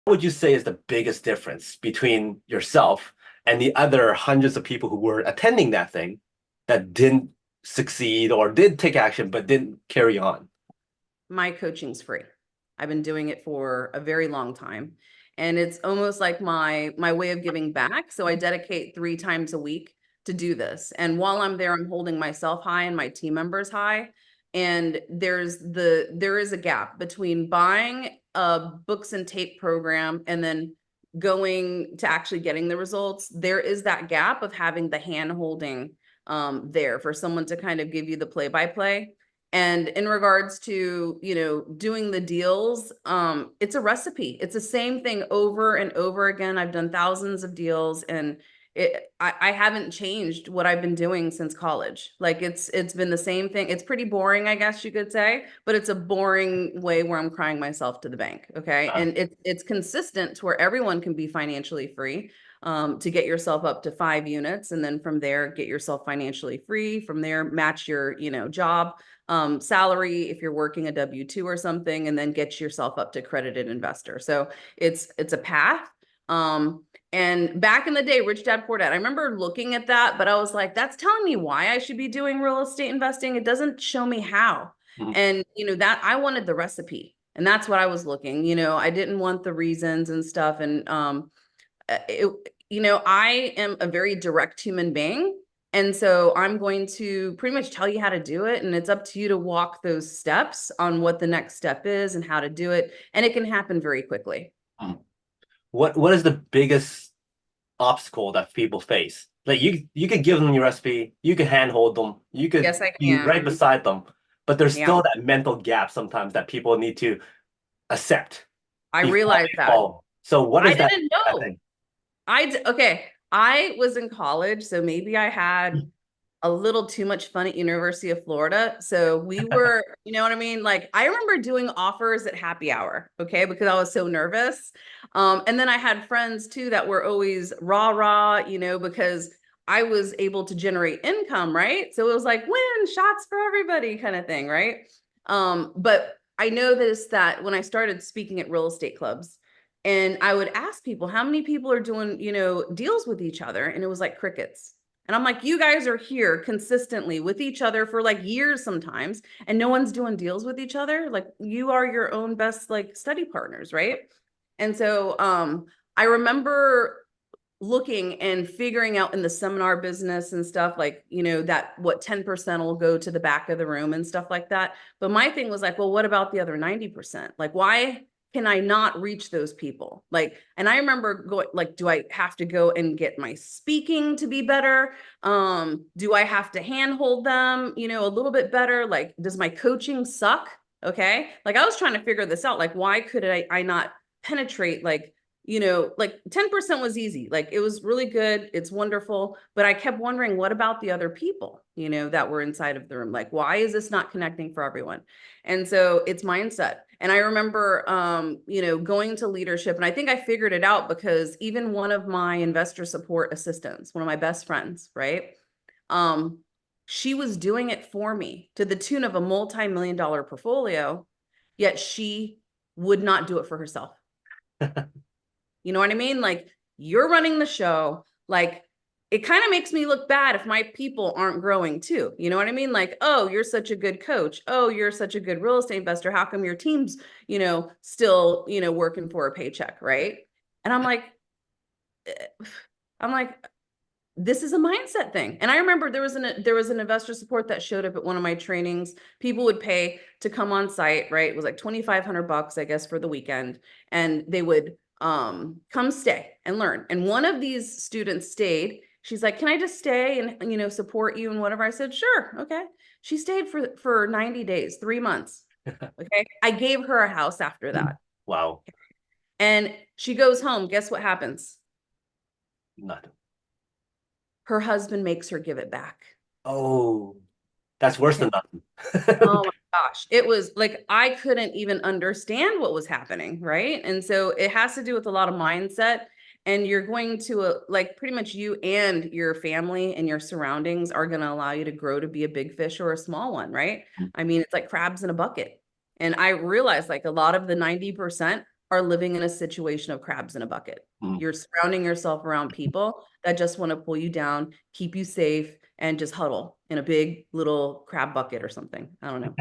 would you say is the biggest difference between yourself and the other hundreds of people who were attending that thing that didn't succeed or did take action but didn't carry on? My coaching's free. I've been doing it for a very long time. And it's almost like my way of giving back. So I dedicate 3 times a week to do this. And while I'm there, I'm holding myself high and my team members high. And there is a gap between buying a books and tape program and then going to actually getting the results. There is that gap of having the hand holding there for someone to kind of give you the play by play. And in regards to, doing the deals, it's a recipe. It's the same thing over and over again. I've done thousands of deals and I haven't changed what I've been doing since college. Like it's been the same thing. It's pretty boring, I guess you could say, but it's a boring way where I'm crying myself to the bank. Okay. Uh, And it's consistent to where everyone can be financially free. To get yourself up to 5 units, and then from there get yourself financially free. From there, match your job salary if you're working a W-2 or something, and then get yourself up to accredited investor. So it's a path. And back in the day, Rich Dad Poor Dad, I remember looking at that, but I was like, that's telling me why I should be doing real estate investing. It doesn't show me how. mhm. And that I wanted the recipe. And that's what I was looking. I didn't want the reasons and stuff. And it, I am a very direct human being. And so I'm going to pretty much tell you how to do it. And it's up to you to walk those steps on what the next step is and how to do it. And it can happen very quickly. Mhm. What is the biggest obstacle that people face? Like you could give them your recipe, you could handhold them, you could Yes, I be right can. beside them, but there's Yeah, still that mental gap sometimes that people need to accept I before realize they that. follow. So what I is didn't that know. thing? Okay. I was in college, so maybe I had a little too much fun at University of Florida. So we were, you know what I mean? Like I remember doing offers at happy hour, okay, because I was so nervous. And then I had friends too that were always rah rah, because I was able to generate income, right? So it was like win shots for everybody kind of thing, right? But I noticed that when I started speaking at real estate clubs, and I would ask people how many people are doing, deals with each other, and it was like crickets. And I'm like, you guys are here consistently with each other for like years sometimes, and no one's doing deals with each other. Like you are your own best like study partners, right? And so I remember looking and figuring out in the seminar business and stuff like, that what 10% will go to the back of the room and stuff like that. But my thing was like, well, what about the other 90%? Like, why can I not reach those people? Like, and I remember going, like, do I have to go and get my speaking to be better? Do I have to handhold them, a little bit better? Like, does my coaching suck? Okay. Like I was trying to figure this out. Like, why could I not penetrate like 10% was easy. Like it was really good. It's wonderful. But I kept wondering, what about the other people, that were inside of the room? Like, why is this not connecting for everyone? And so it's mindset. And I remember, going to leadership, and I think I figured it out because even one of my investor support assistants, one of my best friends, right? Um, she was doing it for me to the tune of a multi-million-dollar portfolio, yet she would not do it for herself. You know what I mean? Like you're running the show. Like it kind of makes me look bad if my people aren't growing too. You know what I mean? Like, oh, you're such a good coach. Oh, you're such a good real estate investor. How come your team's, still, working for a paycheck, right? And eh, I'm like, this is a mindset thing. And I remember there was an investor support that showed up at one of my trainings. People would pay to come on site, right? It was like 2,500 bucks, I guess, for the weekend. And they would come stay and learn. And one of these students stayed. She's like, "Can I just stay and support you and whatever?" I said, "Sure, okay." She stayed for 90 days, 3 months. Okay. I gave her a house after that. Wow. And she goes home. Guess what happens? Nothing. Her husband makes her give it back. Oh, that's worse Okay. than nothing. Oh my gosh. It was like I couldn't even understand what was happening, right? And so it has to do with a lot of mindset. And you're going to like pretty much you and your family and your surroundings are going to allow you to grow to be a big fish or a small one, right? I mean, it's like crabs in a bucket. And I realized like a lot of the 90% are living in a situation of crabs in a bucket. Mm. You're surrounding yourself around people that just want to pull you down, keep you safe, and just huddle in a big little crab bucket or something. I don't know.